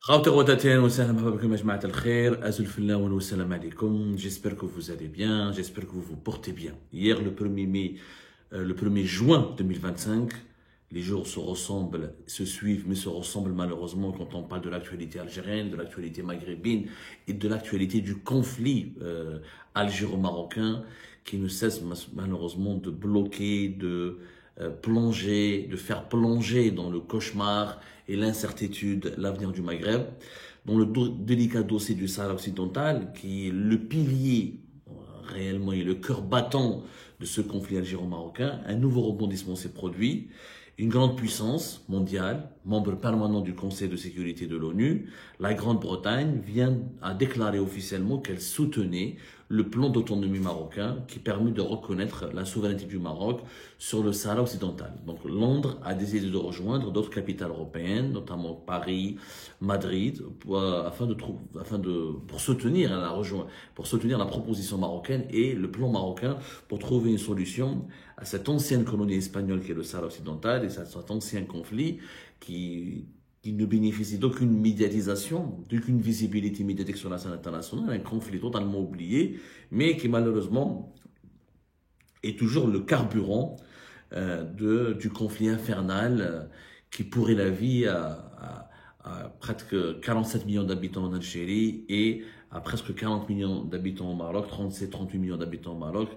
J'espère que vous allez bien, j'espère que vous vous portez bien. Hier, le 1er mai, le 1er juin 2025, les jours se ressemblent, se suivent, mais se ressemblent malheureusement quand on parle de l'actualité algérienne, de l'actualité maghrébine et de l'actualité du conflit algéro-marocain qui ne cesse malheureusement de bloquer, de plonger, de faire plonger dans le cauchemar et l'incertitude l'avenir du Maghreb, dans le délicat dossier du Sahara occidental, qui est le pilier réellement et le cœur battant de ce conflit algéro-marocain. Un nouveau rebondissement s'est produit. Une grande puissance mondiale, membre permanent du Conseil de sécurité de l'ONU, la Grande-Bretagne vient à déclarer officiellement qu'elle soutenait le plan d'autonomie marocain qui permet de reconnaître la souveraineté du Maroc sur le Sahara occidental. Donc Londres a décidé de rejoindre d'autres capitales européennes, notamment Paris, Madrid, pour soutenir la proposition marocaine et le plan marocain pour trouver une solution à cette ancienne colonie espagnole qui est le Sahara occidental et cet ancien conflit qui ne bénéficie d'aucune médiatisation, d'aucune visibilité médiatique sur la scène internationale, un conflit totalement oublié, mais qui malheureusement est toujours le carburant du conflit infernal qui pourrit la vie à presque 47 millions d'habitants en Algérie et à presque 40 millions d'habitants au Maroc, 37-38 millions d'habitants au Maroc,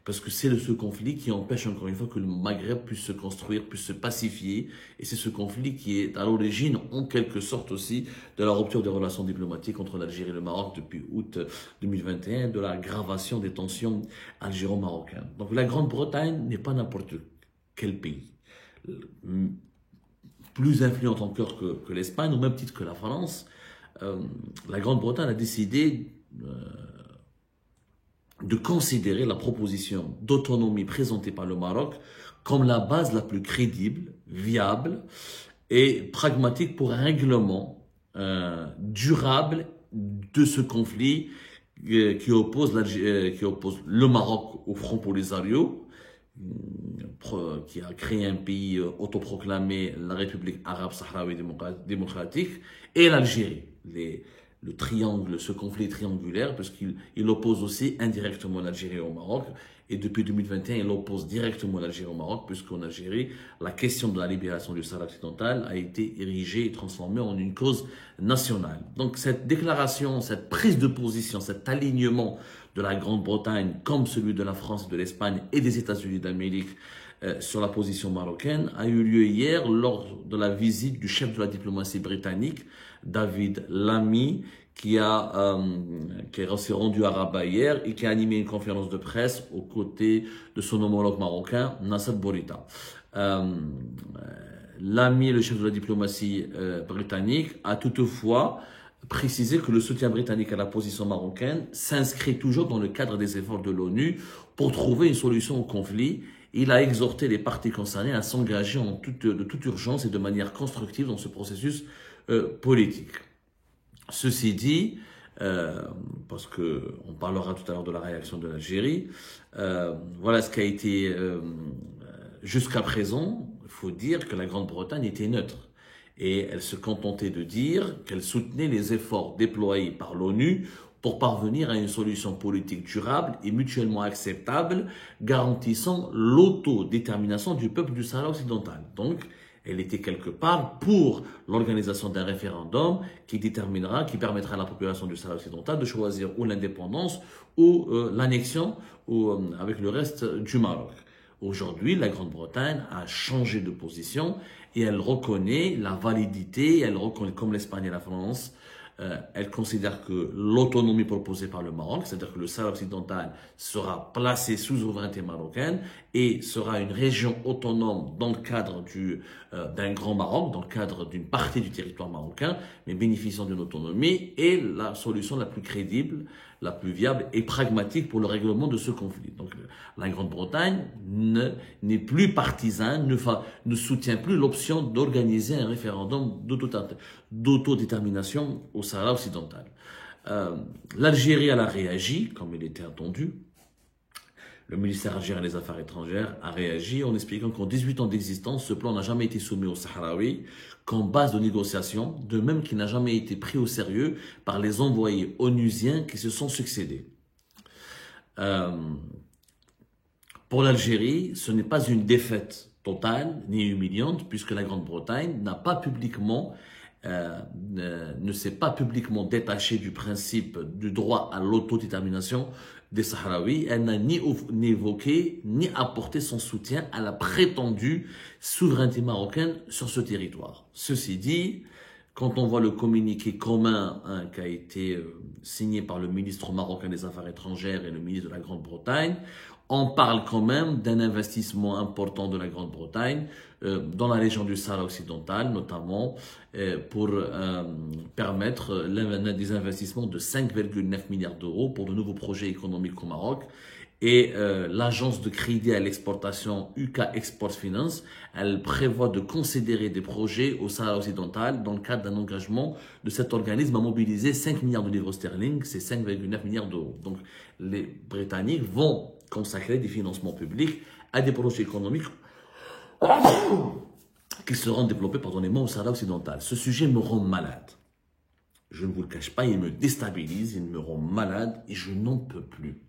parce que c'est ce conflit qui empêche encore une fois que le Maghreb puisse se construire, puisse se pacifier, et c'est ce conflit qui est à l'origine, en quelque sorte aussi, de la rupture des relations diplomatiques entre l'Algérie et le Maroc depuis août 2021, de l'aggravation des tensions algéro-marocaines. Donc la Grande-Bretagne n'est pas n'importe quel pays. Plus influente encore que l'Espagne, au même titre que la France, la Grande-Bretagne a décidé de considérer la proposition d'autonomie présentée par le Maroc comme la base la plus crédible, viable et pragmatique pour un règlement durable de ce conflit qui oppose le Maroc au Front Polisario, qui a créé un pays autoproclamé, la République arabe sahraoui démocratique, et l'Algérie. Ce conflit triangulaire, parce qu'il oppose aussi indirectement l'Algérie au Maroc, et depuis 2021, il oppose directement l'Algérie au Maroc, puisqu'en Algérie, la question de la libération du Sahara occidental a été érigée et transformée en une cause nationale. Donc cette déclaration, cette prise de position, cet alignement de la Grande-Bretagne, comme celui de la France, de l'Espagne et des États-Unis d'Amérique, sur la position marocaine, a eu lieu hier lors de la visite du chef de la diplomatie britannique, David Lammy, qui s'est rendu à Rabat hier et qui a animé une conférence de presse aux côtés de son homologue marocain, Nasser Bourita. Lammy, le chef de la diplomatie britannique, a toutefois précisé que le soutien britannique à la position marocaine s'inscrit toujours dans le cadre des efforts de l'ONU pour trouver une solution au conflit. Il a exhorté les parties concernées à s'engager de toute urgence et de manière constructive dans ce processus politique. Ceci dit, parce qu'on parlera tout à l'heure de la réaction de l'Algérie, voilà ce qui a été jusqu'à présent. Il faut dire que la Grande-Bretagne était neutre et elle se contentait de dire qu'elle soutenait les efforts déployés par l'ONU pour parvenir à une solution politique durable et mutuellement acceptable, garantissant l'autodétermination du peuple du Sahara occidental. Donc, elle était quelque part pour l'organisation d'un référendum qui permettra à la population du Sahara occidental de choisir ou l'indépendance ou l'annexion avec le reste du Maroc. Aujourd'hui, la Grande-Bretagne a changé de position et elle reconnaît la validité, elle reconnaît, comme l'Espagne et la France, elle considère que l'autonomie proposée par le Maroc, c'est-à-dire que le Sahara occidental sera placé sous souveraineté marocaine et sera une région autonome dans le cadre d'un grand Maroc, dans le cadre d'une partie du territoire marocain, mais bénéficiant d'une autonomie, est la solution la plus crédible, la plus viable et pragmatique pour le règlement de ce conflit. Donc la Grande-Bretagne n'est plus partisane, ne soutient plus l'option d'organiser un référendum d'autodétermination au Sahara occidental. L'Algérie, elle a réagi, comme il était attendu. Le ministère algérien des Affaires étrangères a réagi en expliquant qu'en 18 ans d'existence, ce plan n'a jamais été soumis aux Sahraouis qu'en base de négociation, de même qu'il n'a jamais été pris au sérieux par les envoyés onusiens qui se sont succédés. Pour l'Algérie, ce n'est pas une défaite totale ni humiliante, puisque la Grande-Bretagne n'a pas publiquement ne s'est pas publiquement détachée du principe du droit à l'autodétermination des Sahraouis. Elle n'a ni évoqué ni apporté son soutien à la prétendue souveraineté marocaine sur ce territoire. Ceci dit, quand on voit le communiqué commun qui a été signé par le ministre marocain des Affaires étrangères et le ministre de la Grande-Bretagne, on parle quand même d'un investissement important de la Grande-Bretagne dans la région du Sahara occidental, notamment pour permettre des investissements de 5,9 milliards d'euros pour de nouveaux projets économiques au Maroc. Et l'agence de crédit à l'exportation UK Export Finance, elle prévoit de considérer des projets au Sahara occidental dans le cadre d'un engagement de cet organisme à mobiliser 5 milliards de livres sterling, c'est 5,9 milliards d'euros. Donc les Britanniques vont consacrer des financements publics à des projets économiques qui seront développés, pardonnez-moi, au Sahara occidental. Ce sujet me rend malade. Je ne vous le cache pas, il me déstabilise, il me rend malade et je n'en peux plus.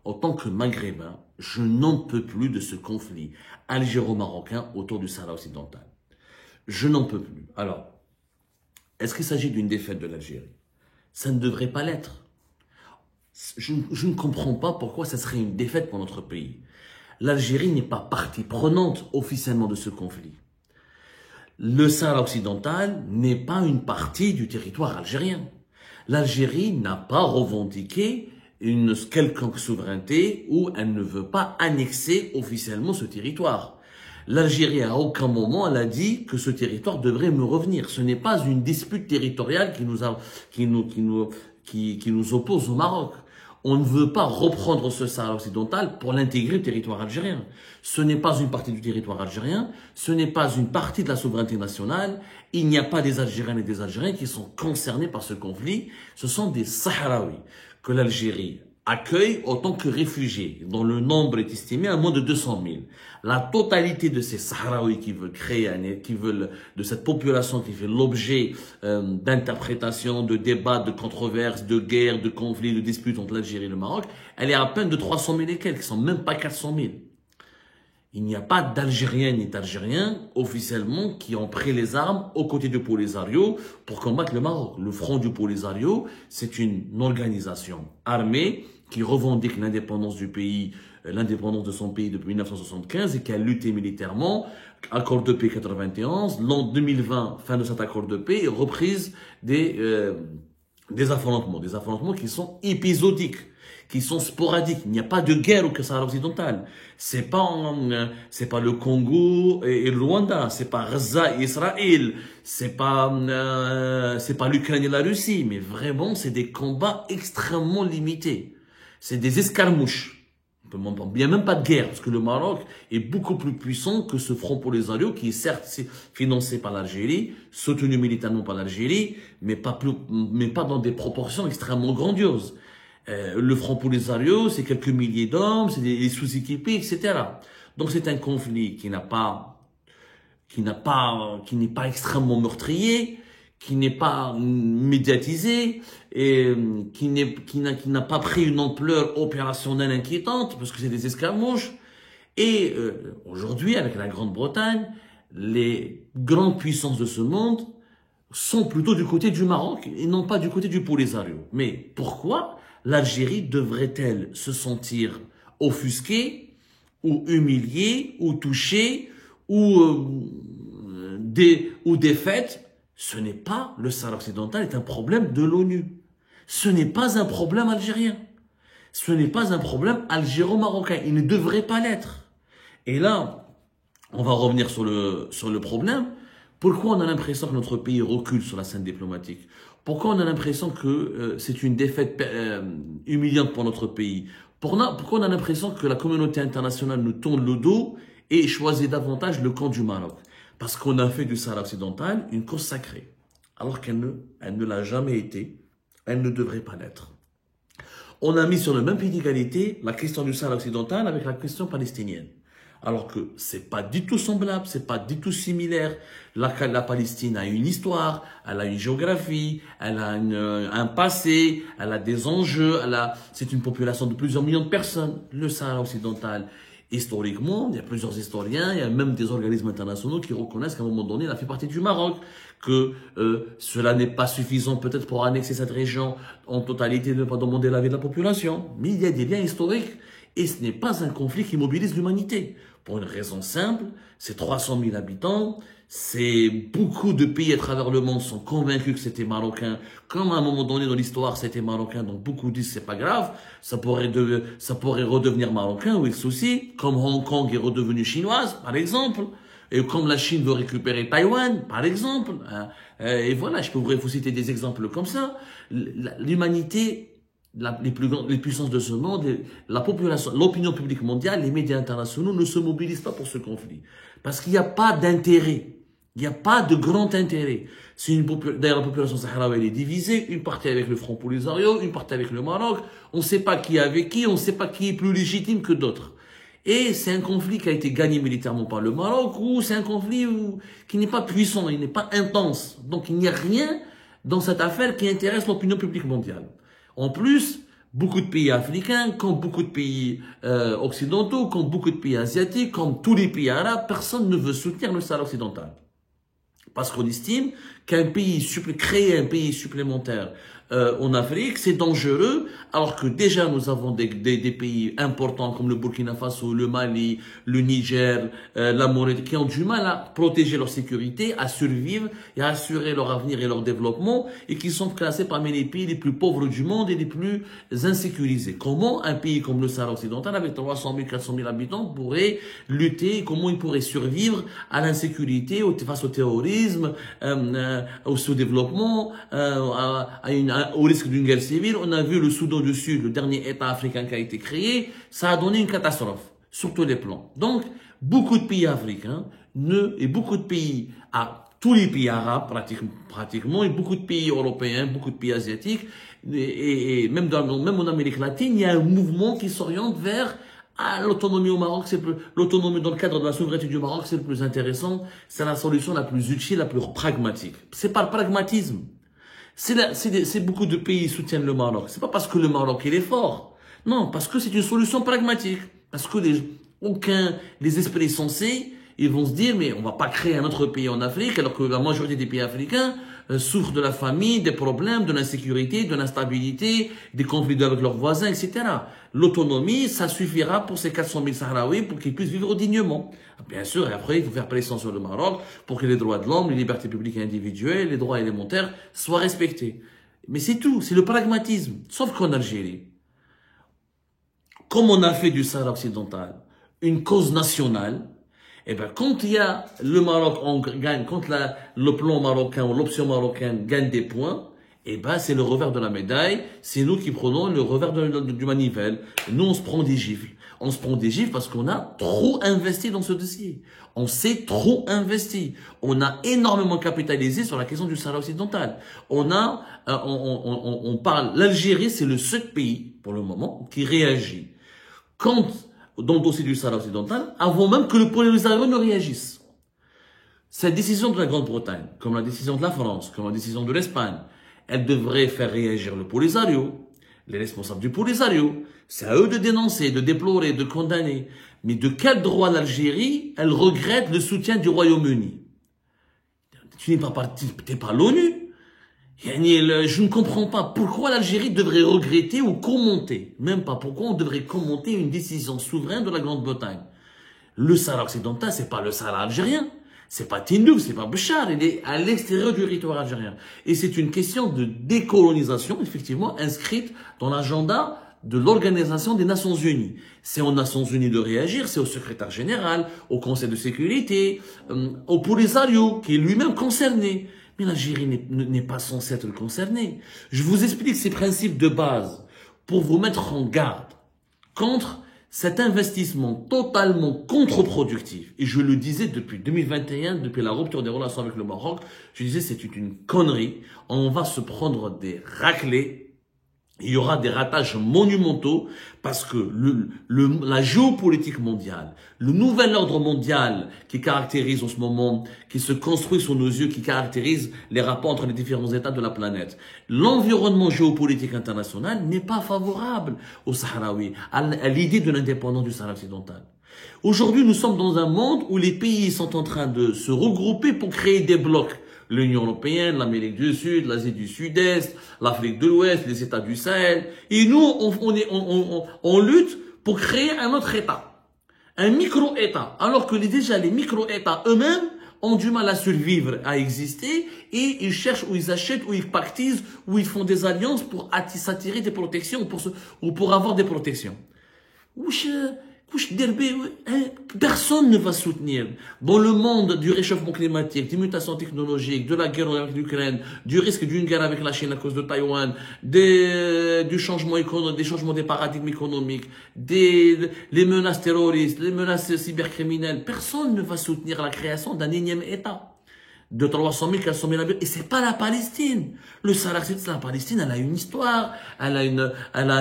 En tant que Maghrébin, je n'en peux plus de ce conflit algéro-marocain autour du Sahara occidental. Je n'en peux plus. Alors, est-ce qu'il s'agit d'une défaite de l'Algérie? Ça ne devrait pas l'être. Je ne comprends pas pourquoi ça serait une défaite pour notre pays. L'Algérie n'est pas partie prenante officiellement de ce conflit. Le Sahara occidental n'est pas une partie du territoire algérien. L'Algérie n'a pas revendiqué une quelconque souveraineté ou elle ne veut pas annexer officiellement ce territoire. L'Algérie, à aucun moment, elle a dit que ce territoire devrait me revenir. Ce n'est pas une dispute territoriale qui nous oppose au Maroc. On ne veut pas reprendre ce Sahara occidental pour l'intégrer au territoire algérien. Ce n'est pas une partie du territoire algérien, ce n'est pas une partie de la souveraineté nationale. Il n'y a pas des Algériennes et des Algériens qui sont concernés par ce conflit. Ce sont des Sahraouis que l'Algérie accueille autant que réfugiés, dont le nombre est estimé à moins de 200 000. La totalité de ces Sahraouis qui veulent de cette population qui fait l'objet d'interprétations, de débats, de controverses, de guerres, de conflits, de disputes entre l'Algérie et le Maroc, elle est à peine de 300 000 et quelques, qui sont même pas 400 000. Il n'y a pas d'Algériens ni d'Algériens officiellement qui ont pris les armes aux côtés du Polisario pour combattre le Maroc. Le Front du Polisario, c'est une organisation armée qui revendique l'indépendance du pays, l'indépendance de son pays depuis 1975 et qui a lutté militairement. Accord de paix 91, l'an 2020, fin de cet accord de paix, reprise des affrontements qui sont épisodiques, qui sont sporadiques. Il n'y a pas de guerre au Sahara occidental. C'est pas le Congo et le Rwanda, c'est pas Gaza et Israël, c'est pas l'Ukraine et la Russie, mais vraiment c'est des combats extrêmement limités. C'est des escarmouches. Il n'y a même pas de guerre, parce que le Maroc est beaucoup plus puissant que ce Front Polisario qui est certes financé par l'Algérie, soutenu militairement par l'Algérie, mais pas dans des proportions extrêmement grandioses. Le Front Polisario, c'est quelques milliers d'hommes, c'est des sous-équipés, etc. Donc c'est un conflit qui n'est pas extrêmement meurtrier, qui n'est pas médiatisé et qui n'a pas pris une ampleur opérationnelle inquiétante parce que c'est des escarmouches. Et aujourd'hui, avec la Grande-Bretagne, les grandes puissances de ce monde sont plutôt du côté du Maroc et non pas du côté du Polisario. Mais pourquoi l'Algérie devrait-elle se sentir offusquée ou humiliée ou touchée ou défaite? Ce n'est pas le Sahara occidental, est un problème de l'ONU. Ce n'est pas un problème algérien. Ce n'est pas un problème algéro-marocain. Il ne devrait pas l'être. Et là, on va revenir sur le problème. Pourquoi on a l'impression que notre pays recule sur la scène diplomatique? Pourquoi on a l'impression que c'est une défaite humiliante pour notre pays? Pourquoi on a l'impression que la communauté internationale nous tourne le dos et choisit davantage le camp du Maroc? Parce qu'on a fait du Sahara occidental une cause sacrée, alors qu'elle ne l'a jamais été, elle ne devrait pas l'être. On a mis sur le même pied d'égalité la question du Sahara occidental avec la question palestinienne. Alors que c'est pas du tout semblable, c'est pas du tout similaire. La Palestine a une histoire, elle a une géographie, elle a un passé, elle a des enjeux, c'est une population de plusieurs millions de personnes. Le Sahara occidental, historiquement, il y a plusieurs historiens, il y a même des organismes internationaux qui reconnaissent qu'à un moment donné, elle a fait partie du Maroc, que cela n'est pas suffisant peut-être pour annexer cette région en totalité, ne pas demander l'avis de la population. Mais il y a des liens historiques et ce n'est pas un conflit qui mobilise l'humanité. Pour une raison simple, c'est 300 000 habitants, c'est beaucoup de pays à travers le monde sont convaincus que c'était marocain. Comme à un moment donné dans l'histoire c'était marocain, donc beaucoup disent c'est pas grave, ça pourrait redevenir marocain, oui, le souci. Comme Hong Kong est redevenu chinoise, par exemple, et comme la Chine veut récupérer Taïwan, par exemple. Et voilà, je pourrais vous citer des exemples comme ça. L'humanité, les puissances de ce monde, la population, l'opinion publique mondiale, les médias internationaux ne se mobilisent pas pour ce conflit. Parce qu'il n'y a pas d'intérêt. Il n'y a pas de grand intérêt. D'ailleurs, la population sahraoui elle est divisée, une partie avec le Front Polisario, une partie avec le Maroc. On ne sait pas qui est avec qui, on ne sait pas qui est plus légitime que d'autres. Et c'est un conflit qui a été gagné militairement par le Maroc, ou c'est un conflit qui n'est pas puissant, il n'est pas intense. Donc il n'y a rien dans cette affaire qui intéresse l'opinion publique mondiale. En plus, beaucoup de pays africains, comme beaucoup de pays occidentaux, comme beaucoup de pays asiatiques, comme tous les pays arabes, personne ne veut soutenir le Sahara occidental. Parce qu'on estime créer un pays supplémentaire en Afrique, c'est dangereux, alors que déjà nous avons des pays importants comme le Burkina Faso, le Mali, le Niger, la Mauritanie, qui ont du mal à protéger leur sécurité, à survivre et à assurer leur avenir et leur développement, et qui sont classés parmi les pays les plus pauvres du monde et les plus insécurisés. Comment un pays comme le Sahara occidental, avec 300 000, 400 000 habitants, pourrait lutter, comment il pourrait survivre à l'insécurité, face au terrorisme, au sous-développement, au risque d'une guerre civile? On a vu le Soudan du Sud, le dernier État africain qui a été créé, ça a donné une catastrophe sur tous les plans. Donc, beaucoup de pays africains et beaucoup de pays, tous les pays arabes pratiquement, et beaucoup de pays européens, beaucoup de pays asiatiques, et même en Amérique latine, il y a un mouvement qui s'oriente vers l'autonomie au Maroc, l'autonomie dans le cadre de la souveraineté du Maroc, c'est le plus intéressant, c'est la solution la plus utile, la plus pragmatique. C'est pas le pragmatisme. C'est beaucoup de pays soutiennent le Maroc. C'est pas parce que le Maroc il est fort. Non, parce que c'est une solution pragmatique. Parce que les esprits sensés, ils vont se dire, mais on va pas créer un autre pays en Afrique, alors que la majorité des pays africains souffrent de la famine, des problèmes, de l'insécurité, de l'instabilité, des conflits avec leurs voisins, etc. L'autonomie, ça suffira pour ces 400 000 Sahraouis pour qu'ils puissent vivre dignement. Bien sûr, et après, il faut faire pression sur le Maroc pour que les droits de l'homme, les libertés publiques et individuelles, les droits élémentaires soient respectés. Mais c'est tout, c'est le pragmatisme. Sauf qu'en Algérie, comme on a fait du Sahara occidental une cause nationale, eh ben, quand il y a le Maroc, quand le plan marocain ou l'option marocaine gagne des points, eh ben, c'est le revers de la médaille. C'est nous qui prenons le revers du manivelle. Nous, on se prend des gifles. On se prend des gifles parce qu'on a trop investi dans ce dossier. On s'est trop investi. On a énormément capitalisé sur la question du Sahara occidental. On parle, l'Algérie, c'est le seul pays, pour le moment, qui réagit dans le dossier du Sahara occidental, avant même que le Polisario ne réagisse. Cette décision de la Grande-Bretagne, comme la décision de la France, comme la décision de l'Espagne, elle devrait faire réagir le Polisario, les responsables du Polisario. C'est à eux de dénoncer, de déplorer, de condamner. Mais de quel droit l'Algérie, elle regrette le soutien du Royaume-Uni? Tu n'es pas parti, t'es pas l'ONU. Je ne comprends pas pourquoi l'Algérie devrait regretter ou commenter, même pas pourquoi on devrait commenter une décision souveraine de la Grande-Bretagne. Le Sahara occidental, c'est pas le Sahara algérien, c'est pas Tindouf, c'est pas Béchar, il est à l'extérieur du territoire algérien. Et c'est une question de décolonisation, effectivement, inscrite dans l'agenda de l'Organisation des Nations Unies. C'est aux Nations Unies de réagir, c'est au secrétaire général, au Conseil de sécurité, au Polisario, qui est lui-même concerné. Mais l'Algérie n'est pas censée être concernée. Je vous explique ces principes de base pour vous mettre en garde contre cet investissement totalement contre-productif. Et je le disais depuis 2021, depuis la rupture des relations avec le Maroc, je disais c'est une connerie. On va se prendre des raclés il y aura des ratages monumentaux parce que la géopolitique mondiale, le nouvel ordre mondial qui caractérise en ce moment, qui se construit sous nos yeux, qui caractérise les rapports entre les différents États de la planète, l'environnement géopolitique international n'est pas favorable aux Sahraouis, à l'idée de l'indépendance du Sahara occidental. Aujourd'hui, nous sommes dans un monde où les pays sont en train de se regrouper pour créer des blocs. L'Union européenne, l'Amérique du Sud, l'Asie du Sud-Est, l'Afrique de l'Ouest, les États du Sahel. Et nous, on lutte pour créer un autre État. Un micro-État. Alors que déjà les micro-États eux-mêmes ont du mal à survivre, à exister, et ils cherchent, ou ils achètent, ou ils pactisent, ou ils font des alliances pour s'attirer des protections, ou pour avoir des protections. Personne ne va soutenir. Dans le monde du réchauffement climatique, des mutations technologiques, de la guerre avec l'Ukraine, du risque d'une guerre avec la Chine à cause de Taïwan, du changement économique, des changements des paradigmes économiques, les menaces terroristes, les menaces cybercriminelles, personne ne va soutenir la création d'un énième État de 300 000, 400 000 habitants. Et c'est pas la Palestine. Le Sahara, c'est la Palestine, elle a une histoire, elle a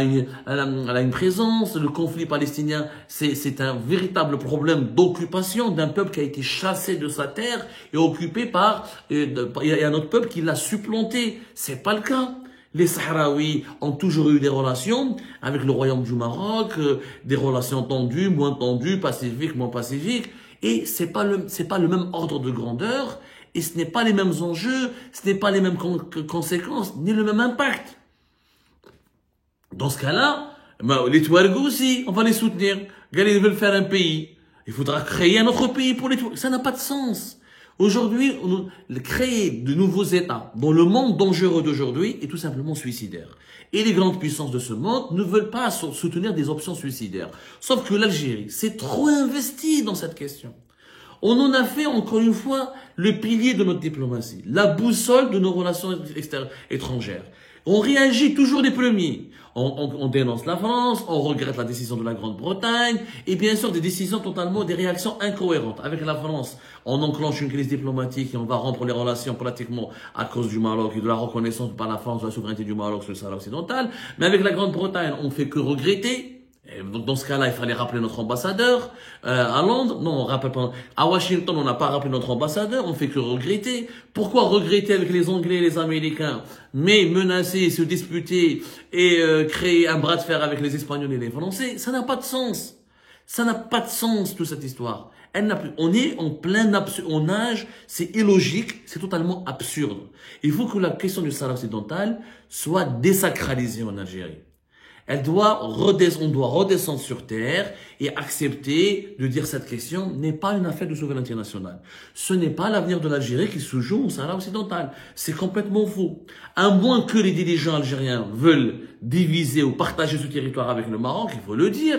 une présence. Le conflit palestinien, c'est un véritable problème d'occupation d'un peuple qui a été chassé de sa terre et occupé il y a un autre peuple qui l'a supplanté. C'est pas le cas. Les Sahraouis ont toujours eu des relations avec le royaume du Maroc, des relations tendues, moins tendues, pacifiques, moins pacifiques. Et c'est pas le même ordre de grandeur. Et ce n'est pas les mêmes enjeux, ce n'est pas les mêmes conséquences, ni le même impact. Dans ce cas-là, les Touaregs aussi, on va les soutenir. Ils veulent faire un pays. Il faudra créer un autre pays pour les Touaregs. Ça n'a pas de sens. Aujourd'hui, créer de nouveaux États dans le monde dangereux d'aujourd'hui est tout simplement suicidaire. Et les grandes puissances de ce monde ne veulent pas soutenir des options suicidaires. Sauf que l'Algérie s'est trop investie dans cette question. On en a fait, encore une fois, le pilier de notre diplomatie, la boussole de nos relations étrangères. On réagit toujours les premiers. On dénonce la France, on regrette la décision de la Grande-Bretagne, et bien sûr des réactions incohérentes. Avec la France, on enclenche une crise diplomatique et on va rompre les relations pratiquement à cause du Maroc et de la reconnaissance par la France de la souveraineté du Maroc sur le Sahara occidental. Mais avec la Grande-Bretagne, on fait que regretter. Et donc, dans ce cas-là, il fallait rappeler notre ambassadeur à Londres. Non, on rappelle pas. À Washington, on n'a pas rappelé notre ambassadeur. On fait que regretter. Pourquoi regretter avec les Anglais et les Américains, mais menacer, se disputer et créer un bras de fer avec les Espagnols et les Français? Ça n'a pas de sens. Ça n'a pas de sens, toute cette histoire. On est en plein nage, c'est illogique, c'est totalement absurde. Il faut que la question du Sahara occidental soit désacralisée en Algérie. On doit redescendre sur terre et accepter de dire cette question n'est pas une affaire de souveraineté nationale. Ce n'est pas l'avenir de l'Algérie qui se joue au Sahara occidental. C'est complètement faux. À moins que les dirigeants algériens veulent diviser ou partager ce territoire avec le Maroc, il faut le dire.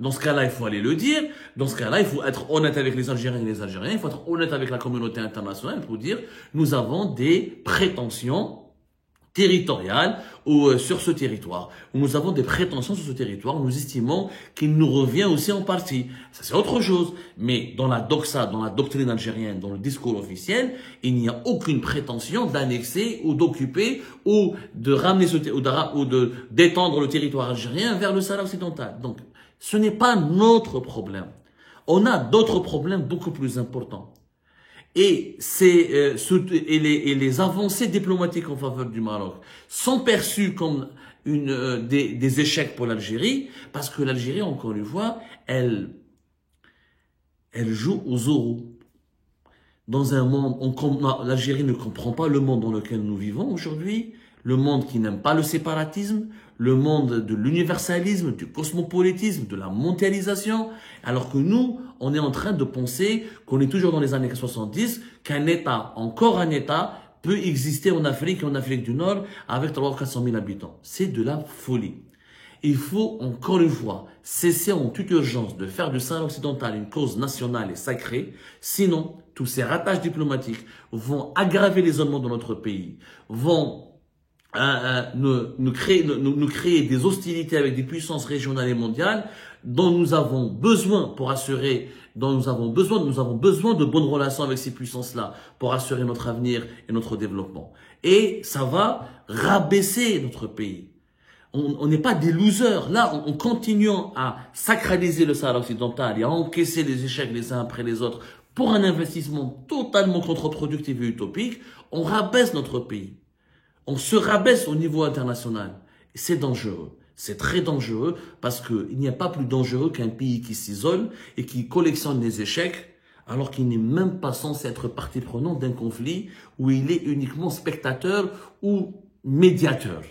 Dans ce cas-là, il faut aller le dire. Dans ce cas-là, il faut être honnête avec les Algériens et les Algériens. Il faut être honnête avec la communauté internationale pour dire nous avons des prétentions territoriale ou sur ce territoire. Nous avons des prétentions sur ce territoire. Nous estimons qu'il nous revient aussi en partie. Ça, c'est autre chose. Mais dans la doxa, dans la doctrine algérienne, dans le discours officiel, il n'y a aucune prétention d'annexer ou d'occuper ou de ramener d'étendre le territoire algérien vers le Sahara occidental. Donc, ce n'est pas notre problème. On a d'autres problèmes beaucoup plus importants. Et les avancées diplomatiques en faveur du Maroc sont perçues comme des échecs pour l'Algérie, parce que l'Algérie, encore une fois, elle joue aux euros. Dans un monde, l'Algérie ne comprend pas le monde dans lequel nous vivons aujourd'hui, le monde qui n'aime pas le séparatisme, le monde de l'universalisme, du cosmopolitisme, de la mondialisation, alors que nous, on est en train de penser qu'on est toujours dans les années 70, qu'un État, encore un État, peut exister en Afrique et en Afrique du Nord avec 300 ou 400 000 habitants. C'est de la folie. Il faut, encore une fois, cesser en toute urgence de faire du Sahara occidental une cause nationale et sacrée, sinon, tous ces ratages diplomatiques vont aggraver l'isolement de notre pays, vont nous créer des hostilités avec des puissances régionales et mondiales dont nous avons besoin nous avons besoin de bonnes relations avec ces puissances-là pour assurer notre avenir et notre développement. Et ça va rabaisser notre pays. on n'est pas des losers. Là, on continuant à sacraliser le Sahara occidental et à encaisser les échecs les uns après les autres pour un investissement totalement contre-productif et utopique, on rabaisse notre pays. On se rabaisse au niveau international. Et c'est dangereux. C'est très dangereux parce qu'il n'y a pas plus dangereux qu'un pays qui s'isole et qui collectionne les échecs alors qu'il n'est même pas censé être partie prenante d'un conflit où il est uniquement spectateur ou médiateur.